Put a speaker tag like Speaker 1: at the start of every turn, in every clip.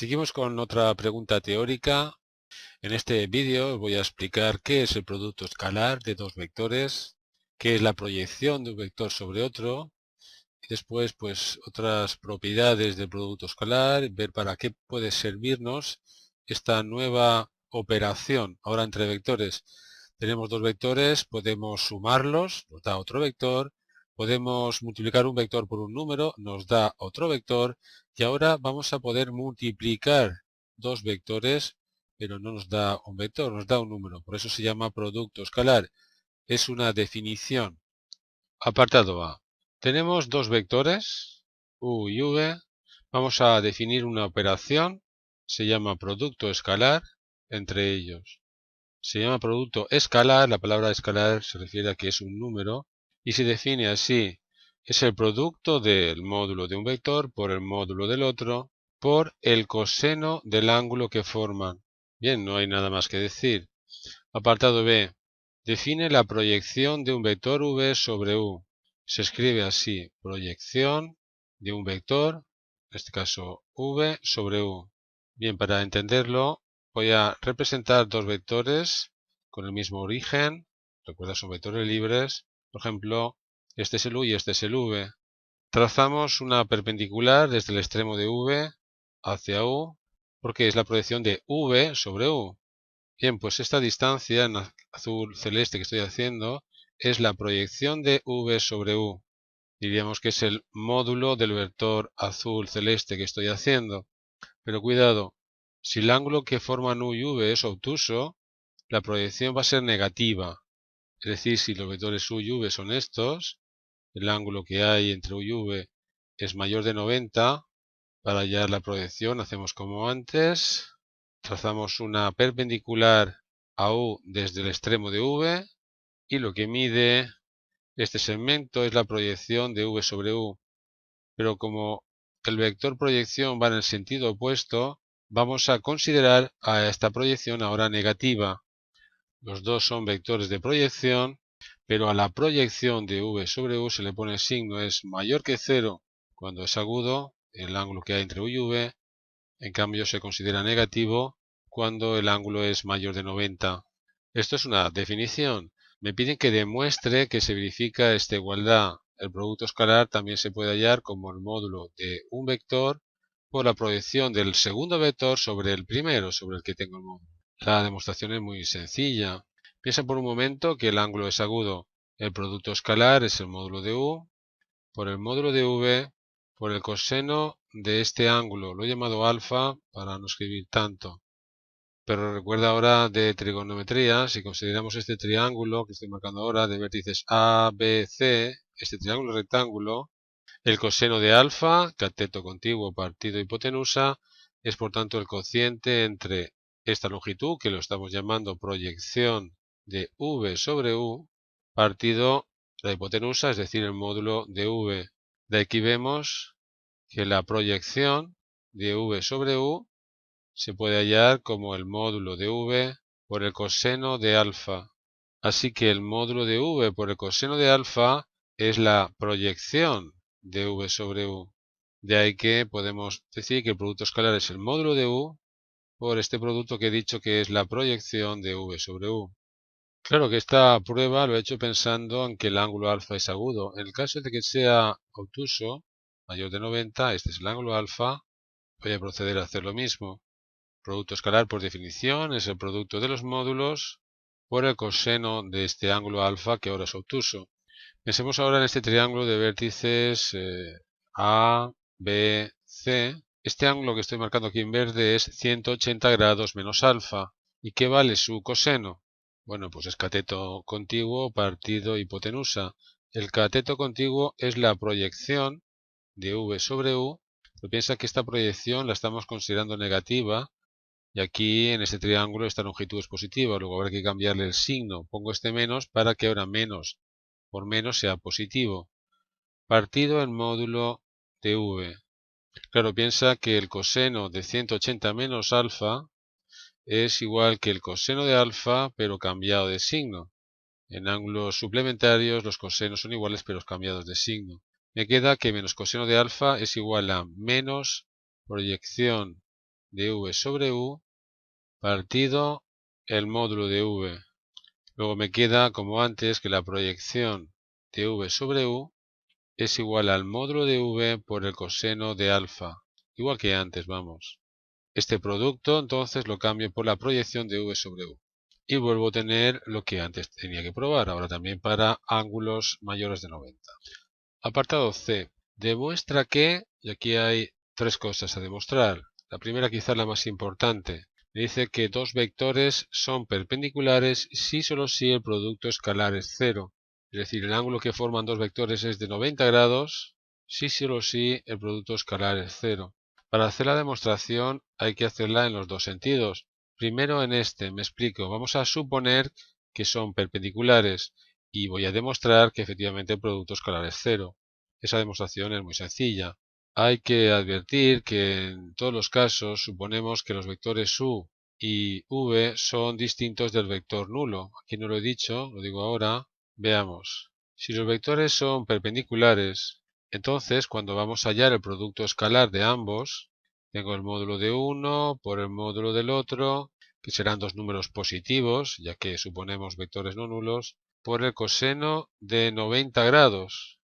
Speaker 1: Seguimos con otra pregunta teórica. En este vídeo os voy a explicar qué es el producto escalar de dos vectores, qué es la proyección de un vector sobre otro, y después pues otras propiedades del producto escalar, ver para qué puede servirnos esta nueva operación. Ahora entre vectores tenemos dos vectores, podemos sumarlos, nos da otro vector, podemos multiplicar un vector por un número, nos da otro vector, y ahora vamos a poder multiplicar dos vectores, pero no nos da un vector, nos da un número. Por eso se llama producto escalar. Es una definición. Apartado A. Tenemos dos vectores, u y v. Vamos a definir una operación. Se llama producto escalar entre ellos. Se llama producto escalar. La palabra escalar se refiere a que es un número y se define así. Es el producto del módulo de un vector por el módulo del otro por el coseno del ángulo que forman. Bien, no hay nada más que decir. Apartado B. Define la proyección de un vector v sobre u. Se escribe así, proyección de un vector, en este caso v sobre u. Bien, para entenderlo voy a representar dos vectores con el mismo origen. Recuerda, son vectores libres. Por ejemplo, este es el u y este es el v. Trazamos una perpendicular desde el extremo de v hacia u, porque es la proyección de v sobre u. Bien, pues esta distancia en azul celeste que estoy haciendo es la proyección de v sobre u. Diríamos que es el módulo del vector azul celeste que estoy haciendo. Pero cuidado, si el ángulo que forman u y v es obtuso, la proyección va a ser negativa. Es decir, si los vectores u y v son estos, el ángulo que hay entre u y v es mayor de 90, para hallar la proyección hacemos como antes. Trazamos una perpendicular a u desde el extremo de v y lo que mide este segmento es la proyección de v sobre u. Pero como el vector proyección va en el sentido opuesto, vamos a considerar a esta proyección ahora negativa. Los dos son vectores de proyección, pero a la proyección de v sobre u se le pone el signo es mayor que 0 cuando es agudo, el ángulo que hay entre u y v. En cambio se considera negativo cuando el ángulo es mayor de 90. Esto es una definición. Me piden que demuestre que se verifica esta igualdad. El producto escalar también se puede hallar como el módulo de un vector por la proyección del segundo vector sobre el primero, sobre el que tengo el módulo. La demostración es muy sencilla. Piensa por un momento que el ángulo es agudo. El producto escalar es el módulo de u por el módulo de v por el coseno de este ángulo. Lo he llamado alfa para no escribir tanto. Pero recuerda ahora de trigonometría, si consideramos este triángulo que estoy marcando ahora de vértices A, B, C, este triángulo rectángulo, el coseno de alfa, cateto contiguo partido hipotenusa, es por tanto el cociente entre esta longitud, que lo estamos llamando proyección de v sobre u, partido la hipotenusa, es decir, el módulo de v. De aquí vemos que la proyección de v sobre u se puede hallar como el módulo de v por el coseno de alfa. Así que el módulo de v por el coseno de alfa es la proyección de v sobre u. De ahí que podemos decir que el producto escalar es el módulo de u por este producto que he dicho que es la proyección de v sobre u. Claro que esta prueba lo he hecho pensando en que el ángulo alfa es agudo. En el caso de que sea obtuso, mayor de 90, este es el ángulo alfa, voy a proceder a hacer lo mismo. Producto escalar, por definición, es el producto de los módulos por el coseno de este ángulo alfa, que ahora es obtuso. Pensemos ahora en este triángulo de vértices A, B, C. Este ángulo que estoy marcando aquí en verde es 180 grados menos alfa. ¿Y qué vale su coseno? Bueno, pues es cateto contiguo partido hipotenusa. El cateto contiguo es la proyección de v sobre u, pero piensa que esta proyección la estamos considerando negativa, y aquí en este triángulo esta longitud es positiva, luego habrá que cambiarle el signo. Pongo este menos para que ahora menos por menos sea positivo. Partido el módulo de v. Claro, piensa que el coseno de 180 menos alfa es igual que el coseno de alfa, pero cambiado de signo. En ángulos suplementarios los cosenos son iguales, pero cambiados de signo. Me queda que menos coseno de alfa es igual a menos proyección de v sobre u partido el módulo de v. Luego me queda, como antes, que la proyección de v sobre u es igual al módulo de v por el coseno de alfa. Igual que antes, vamos. Este producto, entonces, lo cambio por la proyección de v sobre u. Y vuelvo a tener lo que antes tenía que probar, ahora también para ángulos mayores de 90. Apartado C. Demuestra que, y aquí hay tres cosas a demostrar. La primera, quizás la más importante. Me dice que dos vectores son perpendiculares si solo si el producto escalar es cero. Es decir, el ángulo que forman dos vectores es de 90 grados si solo si el producto escalar es cero. Para hacer la demostración hay que hacerla en los dos sentidos. Primero en este, me explico. Vamos a suponer que son perpendiculares y voy a demostrar que efectivamente el producto escalar es cero. Esa demostración es muy sencilla. Hay que advertir que en todos los casos suponemos que los vectores u y v son distintos del vector nulo. Aquí no lo he dicho, lo digo ahora. Veamos. Si los vectores son perpendiculares, entonces cuando vamos a hallar el producto escalar de ambos, tengo el módulo de uno por el módulo del otro, que serán dos números positivos, ya que suponemos vectores no nulos, por el coseno de 90 grados.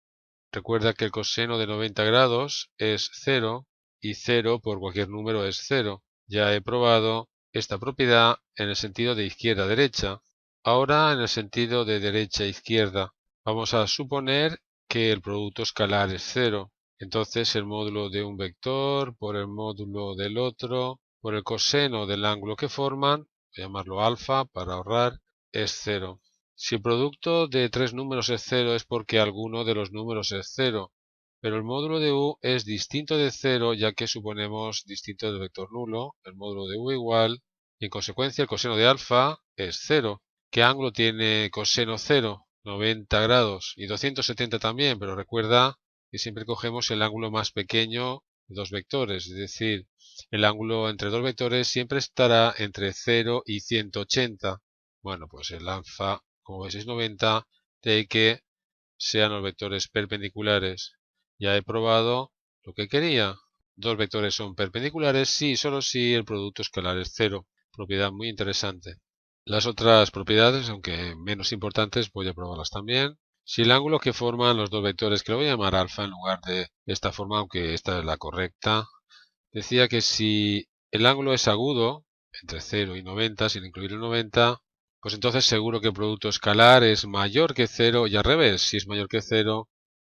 Speaker 1: Recuerda que el coseno de 90 grados es 0 y 0 por cualquier número es 0. Ya he probado esta propiedad en el sentido de izquierda a derecha. Ahora en el sentido de derecha a izquierda. Vamos a suponer que el producto escalar es 0. Entonces el módulo de un vector por el módulo del otro por el coseno del ángulo que forman, voy a llamarlo alfa para ahorrar, es 0. Si el producto de tres números es 0 es porque alguno de los números es 0, pero el módulo de u es distinto de 0 ya que suponemos distinto del vector nulo, el módulo de u igual, y en consecuencia el coseno de alfa es 0. ¿Qué ángulo tiene coseno 0? 90 grados y 270 también, pero recuerda que siempre cogemos el ángulo más pequeño de dos vectores, es decir, el ángulo entre dos vectores siempre estará entre 0 y 180. Bueno, pues el alfa, como veis, es 90, de ahí que sean los vectores perpendiculares. Ya he probado lo que quería. Dos vectores son perpendiculares si, solo si el producto escalar es 0. Propiedad muy interesante. Las otras propiedades, aunque menos importantes, voy a probarlas también. Si el ángulo que forman los dos vectores, que lo voy a llamar alfa en lugar de esta forma, aunque esta es la correcta, decía que si el ángulo es agudo, entre 0 y 90, sin incluir el 90, pues entonces seguro que el producto escalar es mayor que 0 y al revés, si es mayor que 0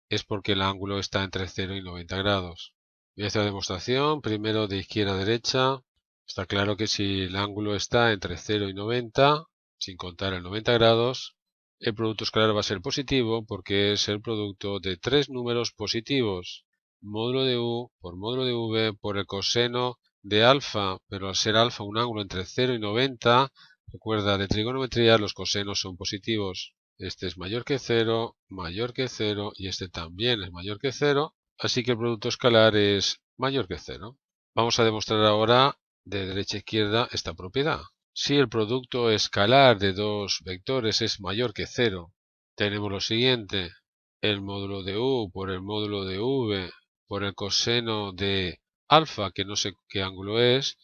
Speaker 1: es porque el ángulo está entre 0 y 90 grados. Voy a hacer la demostración, primero de izquierda a derecha. Está claro que si el ángulo está entre 0 y 90, sin contar el 90 grados, el producto escalar va a ser positivo porque es el producto de tres números positivos. Módulo de u por módulo de v por el coseno de alfa, pero al ser alfa un ángulo entre 0 y 90, recuerda, de trigonometría los cosenos son positivos. Este es mayor que 0 y este también es mayor que 0, así que el producto escalar es mayor que 0. Vamos a demostrar ahora de derecha a izquierda esta propiedad. Si el producto escalar de dos vectores es mayor que 0, tenemos lo siguiente. El módulo de u por el módulo de v por el coseno de alfa, que no sé qué ángulo es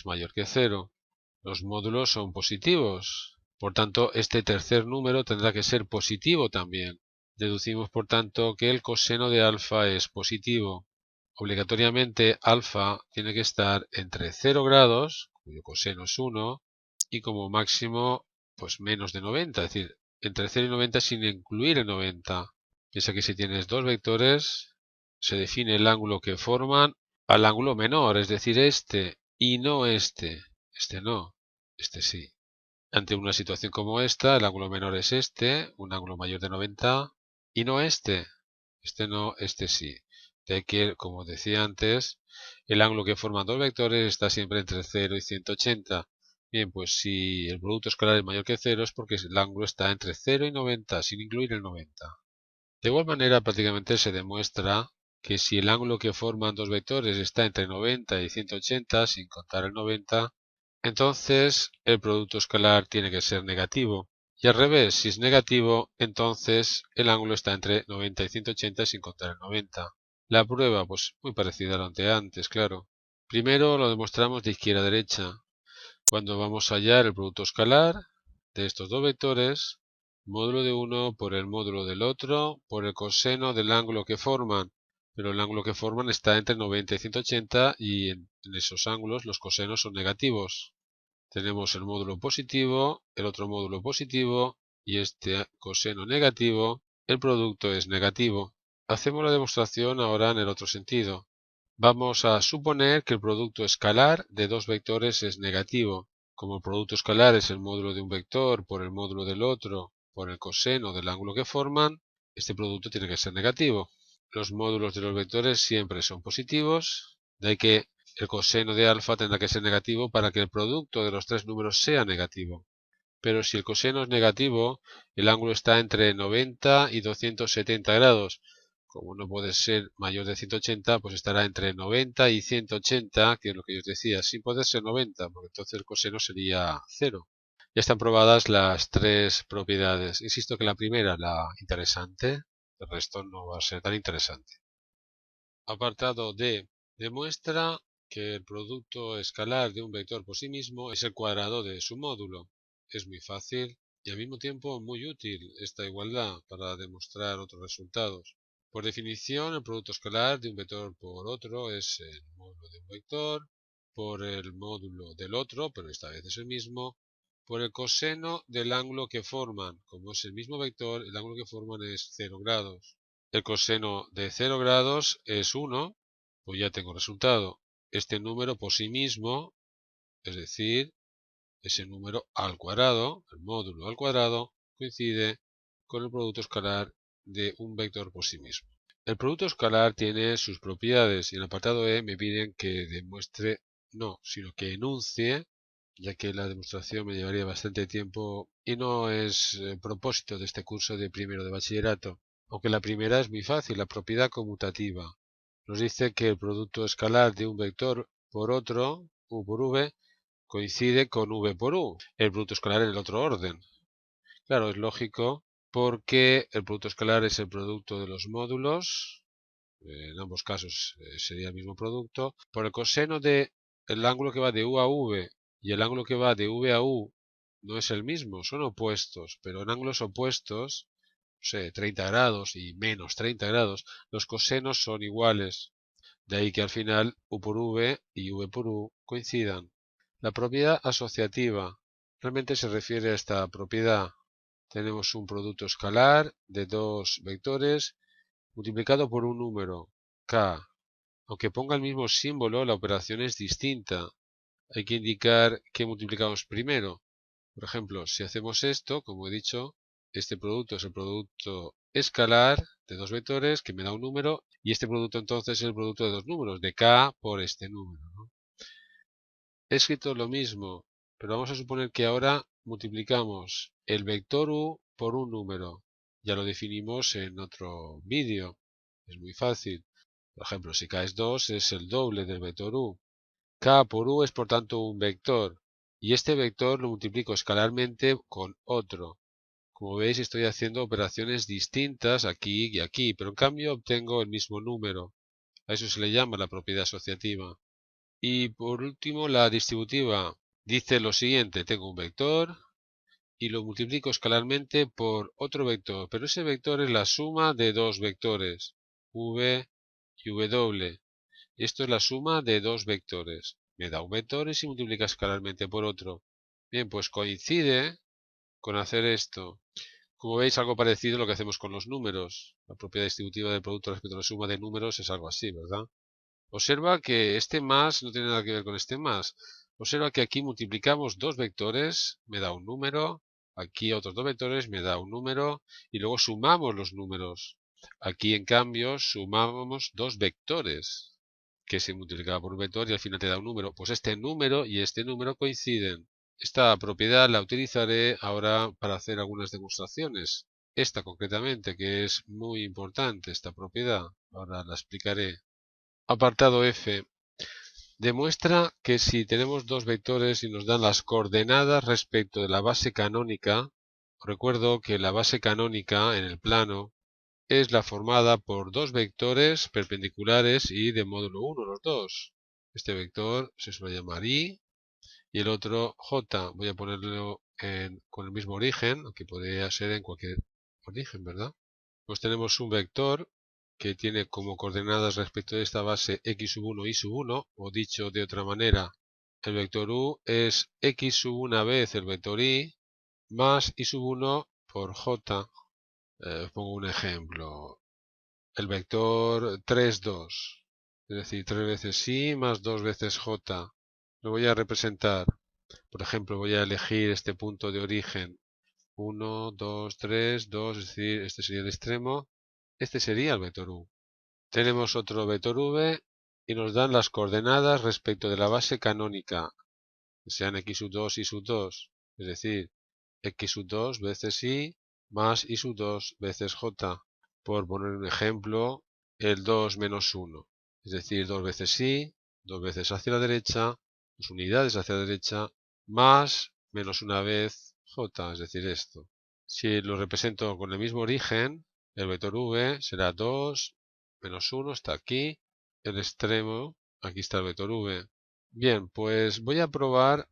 Speaker 1: mayor que 0. Los módulos son positivos. Por tanto, este tercer número tendrá que ser positivo también. Deducimos, por tanto, que el coseno de alfa es positivo. Obligatoriamente, alfa tiene que estar entre 0 grados, cuyo coseno es 1, y como máximo, pues menos de 90, es decir, entre 0 y 90 sin incluir el 90. Piensa que si tienes dos vectores, se define el ángulo que forman al ángulo menor, es decir, este y no este. Este no, este sí. Ante una situación como esta, el ángulo menor es este, un ángulo mayor de 90, y no este. Este no, este sí. De que, como decía antes, el ángulo que forman dos vectores está siempre entre 0 y 180. Bien, pues si el producto escalar es mayor que 0 es porque el ángulo está entre 0 y 90, sin incluir el 90. De igual manera, prácticamente se demuestra que si el ángulo que forman dos vectores está entre 90 y 180, sin contar el 90, entonces el producto escalar tiene que ser negativo. Y al revés, si es negativo, entonces el ángulo está entre 90 y 180 sin contar el 90. La prueba, pues muy parecida a la de antes, claro. Primero lo demostramos de izquierda a derecha. Cuando vamos a hallar el producto escalar de estos dos vectores, módulo de uno por el módulo del otro por el coseno del ángulo que forman. Pero el ángulo que forman está entre 90 y 180 y en esos ángulos los cosenos son negativos. Tenemos el módulo positivo, el otro módulo positivo y este coseno negativo. El producto es negativo. Hacemos la demostración ahora en el otro sentido. Vamos a suponer que el producto escalar de dos vectores es negativo. Como el producto escalar es el módulo de un vector por el módulo del otro por el coseno del ángulo que forman, este producto tiene que ser negativo. Los módulos de los vectores siempre son positivos, de ahí que el coseno de alfa tendrá que ser negativo para que el producto de los tres números sea negativo. Pero si el coseno es negativo, el ángulo está entre 90 y 270 grados. Como no puede ser mayor de 180, pues estará entre 90 y 180, que es lo que yo os decía, sin poder ser 90, porque entonces el coseno sería 0. Ya están probadas las tres propiedades. Insisto que la primera, la interesante, el resto no va a ser tan interesante. Apartado D. Demuestra que el producto escalar de un vector por sí mismo es el cuadrado de su módulo. Es muy fácil y al mismo tiempo muy útil esta igualdad para demostrar otros resultados. Por definición, el producto escalar de un vector por otro es el módulo de un vector por el módulo del otro, pero esta vez es el mismo, por el coseno del ángulo que forman. Como es el mismo vector, el ángulo que forman es 0 grados. El coseno de 0 grados es 1, pues ya tengo resultado. Este número por sí mismo, es decir, ese número al cuadrado, el módulo al cuadrado, coincide con el producto escalar de un vector por sí mismo. El producto escalar tiene sus propiedades y en el apartado E me piden que demuestre, no, sino que enuncie, ya que la demostración me llevaría bastante tiempo y no es propósito de este curso de primero de bachillerato. Aunque la primera es muy fácil, la propiedad conmutativa. Nos dice que el producto escalar de un vector por otro, u por v, coincide con v por u, el producto escalar en el otro orden. Claro, es lógico porque el producto escalar es el producto de los módulos, en ambos casos sería el mismo producto, por el coseno de el ángulo que va de u a v y el ángulo que va de v a u no es el mismo, son opuestos, pero en ángulos opuestos, no sé, 30 grados y menos 30 grados, los cosenos son iguales. De ahí que al final u por v y v por u coincidan. La propiedad asociativa realmente se refiere a esta propiedad. Tenemos un producto escalar de dos vectores multiplicado por un número, k. Aunque ponga el mismo símbolo, la operación es distinta. Hay que indicar qué multiplicamos primero. Por ejemplo, si hacemos esto, como he dicho, este producto es el producto escalar de dos vectores que me da un número y este producto entonces es el producto de dos números, de k por este número, ¿no? He escrito lo mismo, pero vamos a suponer que ahora multiplicamos el vector u por un número. Ya lo definimos en otro vídeo. Es muy fácil. Por ejemplo, si k es 2, es el doble del vector u. K por u es por tanto un vector. Y este vector lo multiplico escalarmente con otro. Como veis, estoy haciendo operaciones distintas aquí y aquí, pero en cambio obtengo el mismo número. A eso se le llama la propiedad asociativa. Y por último, la distributiva dice lo siguiente, tengo un vector y lo multiplico escalarmente por otro vector, pero ese vector es la suma de dos vectores, v y w. Esto es la suma de dos vectores. Me da un vector y se multiplica escalarmente por otro. Bien, pues coincide con hacer esto. Como veis, algo parecido a lo que hacemos con los números. La propiedad distributiva del producto respecto a la suma de números es algo así, ¿verdad? Observa que este más no tiene nada que ver con este más. Observa que aquí multiplicamos dos vectores, me da un número. Aquí otros dos vectores, me da un número. Y luego sumamos los números. Aquí, en cambio, sumamos dos vectores, que se multiplica por un vector y al final te da un número. Pues este número y este número coinciden. Esta propiedad la utilizaré ahora para hacer algunas demostraciones. Esta concretamente, que es muy importante, esta propiedad. Ahora la explicaré. Apartado F. Demuestra que si tenemos dos vectores y nos dan las coordenadas respecto de la base canónica, recuerdo que la base canónica en el plano es la formada por dos vectores perpendiculares y de módulo 1 los dos. Este vector se suele llamar i y el otro j. Voy a ponerlo con el mismo origen, aunque podría ser en cualquier origen, ¿verdad? Pues tenemos un vector que tiene como coordenadas respecto de esta base x sub 1, y sub 1, o dicho de otra manera, el vector u es x sub una vez el vector y más y sub 1 por j. Pongo un ejemplo. El vector 3, 2. Es decir, 3 veces y más 2 veces j. Lo voy a representar. Por ejemplo, voy a elegir este punto de origen. 1, 2, 3, 2. Es decir, este sería el extremo. Este sería el vector u. Tenemos otro vector v y nos dan las coordenadas respecto de la base canónica, que sean x sub 2 y sub 2, es decir, x sub 2 veces y más y sub 2 veces j. Por poner un ejemplo, el 2 menos 1, es decir, 2 veces y, 2 veces hacia la derecha, 2 unidades hacia la derecha, más menos una vez j, es decir, esto. Si lo represento con el mismo origen, el vector v será 2 menos 1, está aquí, el extremo, aquí está el vector v. Bien, pues voy a probar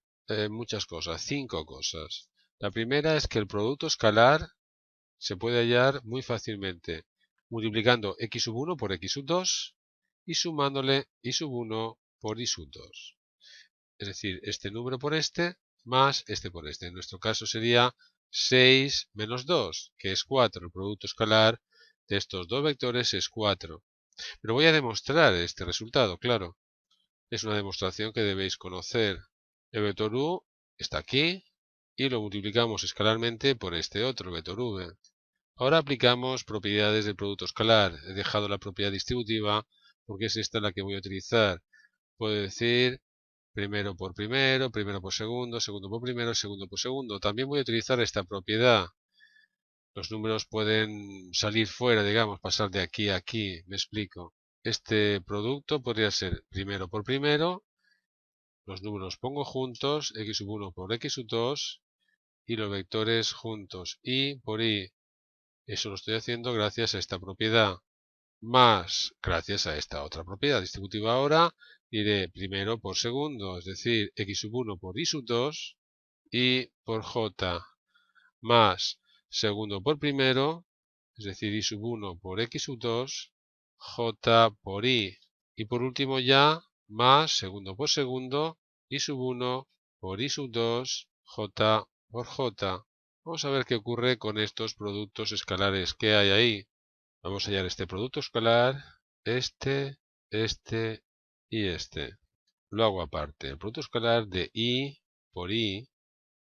Speaker 1: muchas cosas, 5 cosas. La primera es que el producto escalar se puede hallar muy fácilmente, multiplicando x sub 1 por x sub 2 y sumándole y sub 1 por y sub 2. Es decir, este número por este más este por este. En nuestro caso sería 6 menos 2, que es 4. El producto escalar de estos dos vectores es 4. Pero voy a demostrar este resultado, claro. Es una demostración que debéis conocer. El vector u está aquí y lo multiplicamos escalarmente por este otro vector v. Ahora aplicamos propiedades del producto escalar. He dejado la propiedad distributiva porque es esta la que voy a utilizar. Puedo decir primero por primero, primero por segundo, segundo por primero, segundo por segundo. También voy a utilizar esta propiedad. Los números pueden salir fuera, digamos, pasar de aquí a aquí. Me explico. Este producto podría ser primero por primero. Los números pongo juntos, x sub 1 por x sub 2 y los vectores juntos, y por y. Eso lo estoy haciendo gracias a esta propiedad, más gracias a esta otra propiedad distributiva. Ahora diré primero por segundo, es decir, x sub 1 por y sub 2 y por j, más segundo por primero, es decir, y sub 1 por x sub 2, j por y. Y por último ya, más segundo por segundo, y sub 1 por y sub 2, j por j. Vamos a ver qué ocurre con estos productos escalares que hay ahí. Vamos a hallar este producto escalar, este y este. Lo hago aparte. El producto escalar de y por y,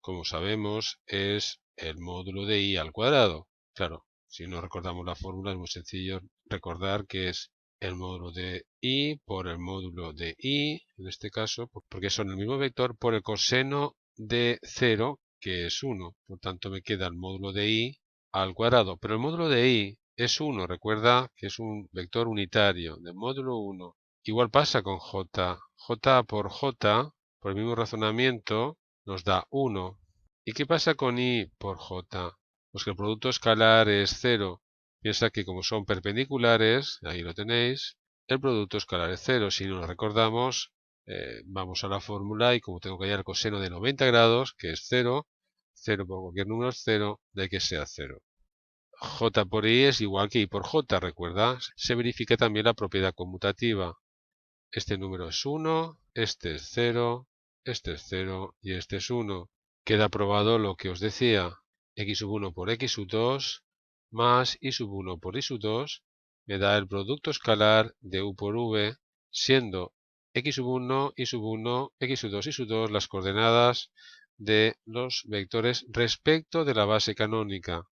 Speaker 1: como sabemos, es el módulo de y al cuadrado. Claro, si no recordamos la fórmula es muy sencillo recordar que es el módulo de y por el módulo de y, en este caso, porque son el mismo vector, por el coseno de 0, que es 1. Por tanto, me queda el módulo de y al cuadrado. Pero el módulo de y es 1. Recuerda que es un vector unitario de módulo 1. Igual pasa con j. J por j, por el mismo razonamiento, nos da 1. ¿Y qué pasa con y por j? Pues que el producto escalar es 0. Piensa que como son perpendiculares, ahí lo tenéis, el producto escalar es 0. Si no lo recordamos, vamos a la fórmula y como tengo que hallar el coseno de 90 grados, que es 0, 0 por cualquier número es 0, de que sea 0. J por i es igual que i por j, recuerda. Se verifica también la propiedad conmutativa. Este número es 1, este es 0, este es 0 y este es 1. Queda probado lo que os decía. X sub 1 por x sub 2 más y sub 1 por y sub 2 me da el producto escalar de u por v, siendo x sub 1, y sub 1, x sub 2 y sub 2 las coordenadas de los vectores respecto de la base canónica.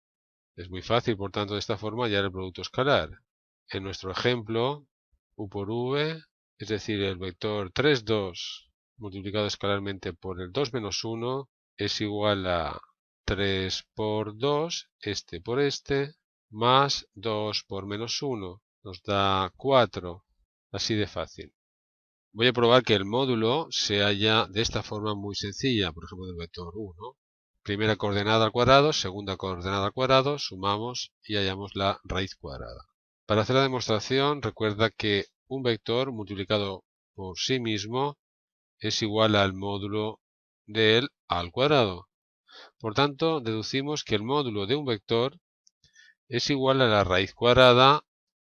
Speaker 1: Es muy fácil, por tanto, de esta forma hallar el producto escalar. En nuestro ejemplo, u por v, es decir, el vector 3, 2 multiplicado escalarmente por el 2 menos 1 es igual a 3 por 2, este por este, más 2 por menos 1, nos da 4, así de fácil. Voy a probar que el módulo se halla de esta forma muy sencilla, por ejemplo, del vector 1. Primera coordenada al cuadrado, segunda coordenada al cuadrado, sumamos y hallamos la raíz cuadrada. Para hacer la demostración, recuerda que un vector multiplicado por sí mismo es igual al módulo del a al cuadrado. Por tanto, deducimos que el módulo de un vector es igual a la raíz cuadrada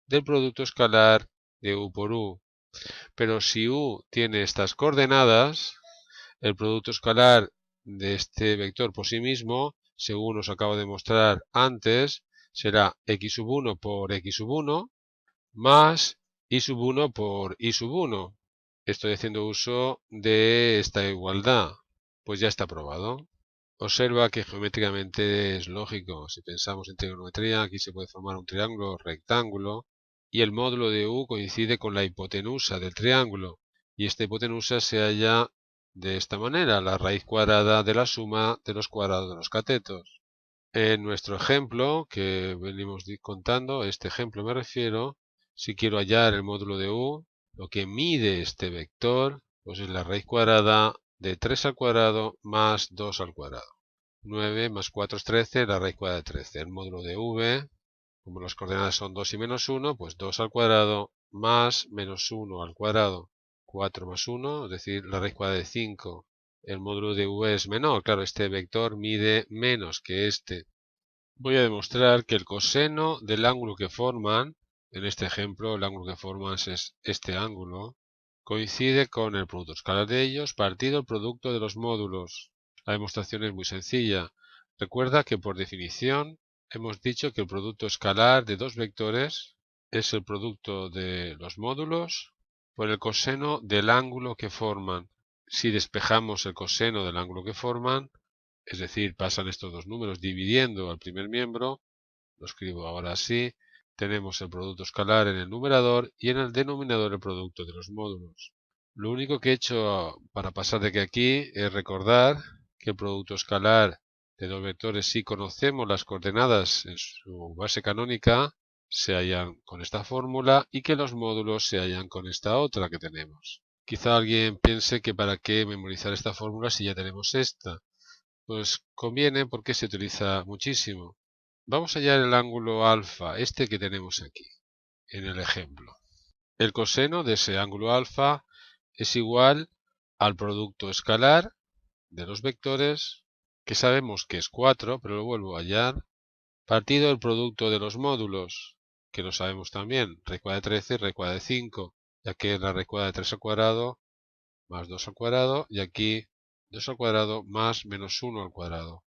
Speaker 1: del producto escalar de u por u. Pero si u tiene estas coordenadas, el producto escalar de este vector por sí mismo, según os acabo de mostrar antes, será x sub 1 por x sub 1 más y sub 1 por y sub 1. Estoy haciendo uso de esta igualdad, pues ya está probado. Observa que geométricamente es lógico. Si pensamos en trigonometría, aquí se puede formar un triángulo rectángulo y el módulo de u coincide con la hipotenusa del triángulo. Y esta hipotenusa se halla de esta manera, la raíz cuadrada de la suma de los cuadrados de los catetos. En nuestro ejemplo que venimos contando, este ejemplo me refiero, si quiero hallar el módulo de u, lo que mide este vector pues es la raíz cuadrada de 3 al cuadrado más 2 al cuadrado. 9 más 4 es 13, la raíz cuadrada de 13. El módulo de v, como las coordenadas son 2 y menos 1, pues 2 al cuadrado más menos 1 al cuadrado. 4 más 1, es decir, la raíz cuadrada de 5. El módulo de v es menor, claro, este vector mide menos que este. Voy a demostrar que el coseno del ángulo que forman, en este ejemplo el ángulo que forman es este ángulo, coincide con el producto escalar de ellos partido el producto de los módulos. La demostración es muy sencilla. Recuerda que por definición hemos dicho que el producto escalar de dos vectores es el producto de los módulos por el coseno del ángulo que forman. Si despejamos el coseno del ángulo que forman, es decir, pasan estos dos números dividiendo al primer miembro, lo escribo ahora así, tenemos el producto escalar en el numerador y en el denominador el producto de los módulos. Lo único que he hecho para pasar de aquí es recordar que el producto escalar de dos vectores, si conocemos las coordenadas en su base canónica, se hallan con esta fórmula y que los módulos se hallan con esta otra que tenemos. Quizá alguien piense que para qué memorizar esta fórmula si ya tenemos esta. Pues conviene porque se utiliza muchísimo. Vamos a hallar el ángulo alfa, este que tenemos aquí, en el ejemplo. El coseno de ese ángulo alfa es igual al producto escalar de los vectores, que sabemos que es 4, pero lo vuelvo a hallar, partido el producto de los módulos, que lo sabemos también, raíz cuadrada de 13 y raíz cuadrada de 5, ya que es la raíz cuadrada de 3 al cuadrado más 2 al cuadrado, y aquí 2 al cuadrado más menos 1 al cuadrado.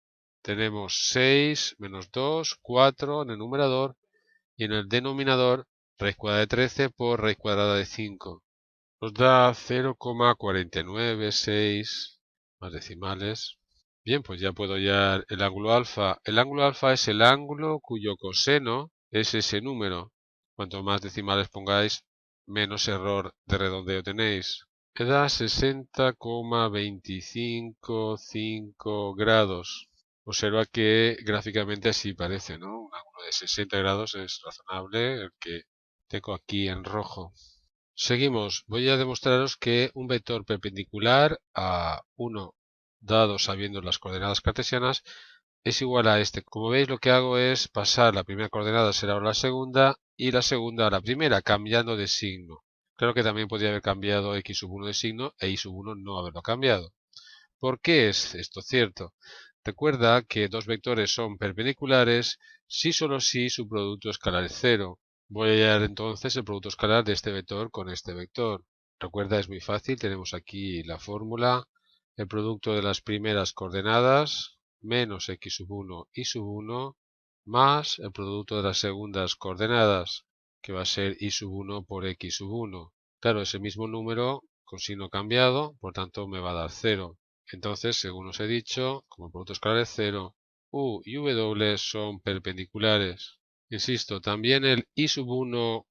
Speaker 1: Tenemos 6 menos 2, 4 en el numerador y en el denominador raíz cuadrada de 13 por raíz cuadrada de 5. Nos da 0,496 más decimales. Bien, pues ya puedo hallar el ángulo alfa. El ángulo alfa es el ángulo cuyo coseno es ese número. Cuanto más decimales pongáis, menos error de redondeo tenéis. Me da 60,255 grados. Observa que gráficamente así parece, ¿no? Un ángulo de 60 grados es razonable, el que tengo aquí en rojo. Seguimos. Voy a demostraros que un vector perpendicular a 1 dado sabiendo las coordenadas cartesianas es igual a este. Como veis, lo que hago es pasar la primera coordenada será ahora la segunda y la segunda a la primera, cambiando de signo. Claro que también podría haber cambiado x sub 1 de signo e y sub 1 no haberlo cambiado. ¿Por qué es esto cierto? Recuerda que dos vectores son perpendiculares si solo si su producto escalar es cero. Voy a hallar entonces el producto escalar de este vector con este vector. Recuerda, es muy fácil, tenemos aquí la fórmula, el producto de las primeras coordenadas, menos x sub 1 y sub 1, más el producto de las segundas coordenadas, que va a ser y sub 1 por x sub 1. Claro, es el mismo número con signo cambiado, por tanto me va a dar 0. Entonces, según os he dicho, como el producto escalar es 0, u y w son perpendiculares. Insisto, también el y sub 1,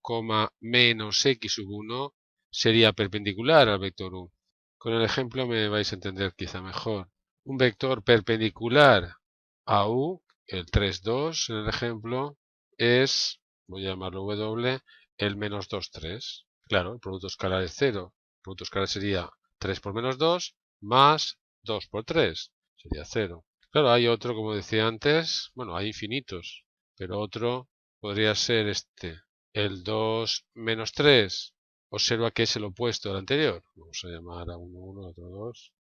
Speaker 1: menos x sub 1 sería perpendicular al vector u. Con el ejemplo me vais a entender quizá mejor. Un vector perpendicular a u, el 3, 2 en el ejemplo, es, voy a llamarlo w, el menos 2, 3. Claro, el producto escalar es 0. El producto escalar sería 3 por menos 2 más 2 por 3, sería 0. Claro, hay otro, como decía antes, bueno, hay infinitos, pero otro podría ser este, el 2 menos 3, observa que es el opuesto del anterior. Vamos a llamar a 1, 1, otro 2.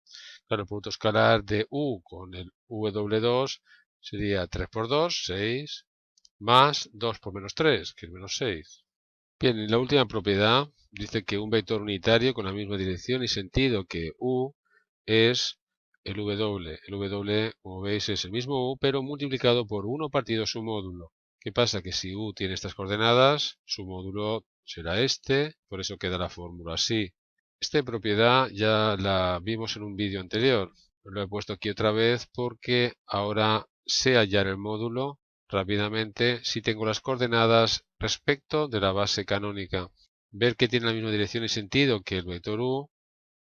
Speaker 1: Claro, el producto escalar de U con el W2 sería 3 por 2, 6, más 2 por menos 3, que es menos 6. Bien, y la última propiedad dice que un vector unitario con la misma dirección y sentido que U es el W. El W, como veis, es el mismo U, pero multiplicado por 1 partido su módulo. ¿Qué pasa? Que si U tiene estas coordenadas, su módulo será este, por eso queda la fórmula así. Esta propiedad ya la vimos en un vídeo anterior. Lo he puesto aquí otra vez porque ahora sé hallar el módulo rápidamente si tengo las coordenadas respecto de la base canónica. Ver que tiene la misma dirección y sentido que el vector U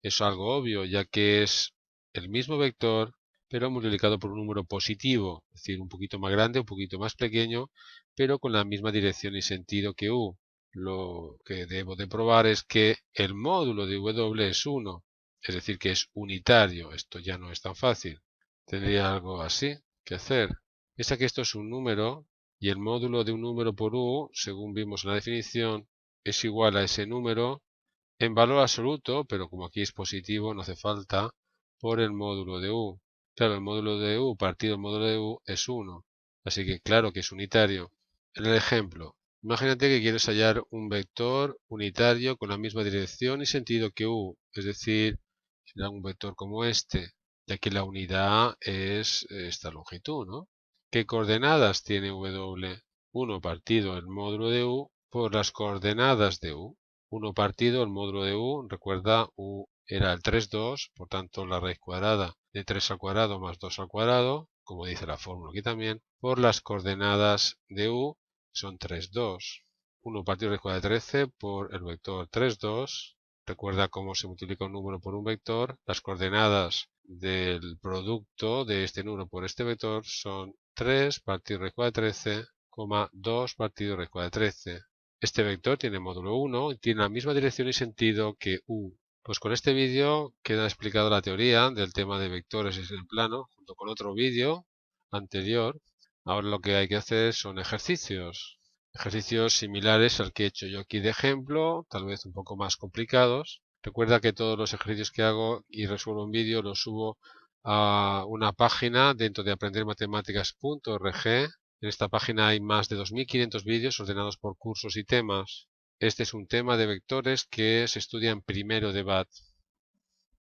Speaker 1: es algo obvio, ya que es el mismo vector, pero multiplicado por un número positivo, es decir, un poquito más grande, un poquito más pequeño, pero con la misma dirección y sentido que U. Lo que debo de probar es que el módulo de W es 1, es decir, que es unitario. Esto ya no es tan fácil. Tendría algo así que hacer. Piensa que esto es un número y el módulo de un número por U, según vimos en la definición, es igual a ese número en valor absoluto, pero como aquí es positivo, no hace falta, por el módulo de U. Claro, el módulo de U partido el módulo de U es 1, así que claro que es unitario. En el ejemplo, imagínate que quieres hallar un vector unitario con la misma dirección y sentido que U, es decir, será un vector como este, ya que la unidad es esta longitud, ¿no? ¿Qué coordenadas tiene W? 1 partido el módulo de U por las coordenadas de U. 1 partido el módulo de U, recuerda, U era el 3, 2, por tanto la raíz cuadrada de 3 al cuadrado más 2 al cuadrado, como dice la fórmula aquí también, por las coordenadas de U, son 3, 2. 1 partido raíz cuadrada de 13 por el vector 3, 2. Recuerda cómo se multiplica un número por un vector. Las coordenadas del producto de este número por este vector son 3 partido raíz cuadrada de 13, 2 partido raíz cuadrada de 13. Este vector tiene módulo 1 y tiene la misma dirección y sentido que U. Pues con este vídeo queda explicada la teoría del tema de vectores en el plano, junto con otro vídeo anterior. Ahora lo que hay que hacer son ejercicios. Ejercicios similares al que he hecho yo aquí de ejemplo, tal vez un poco más complicados. Recuerda que todos los ejercicios que hago y resuelvo en vídeo los subo a una página dentro de aprendermatemáticas.org. En esta página hay más de 2500 vídeos ordenados por cursos y temas. Este es un tema de vectores que se estudia en primero de BAT.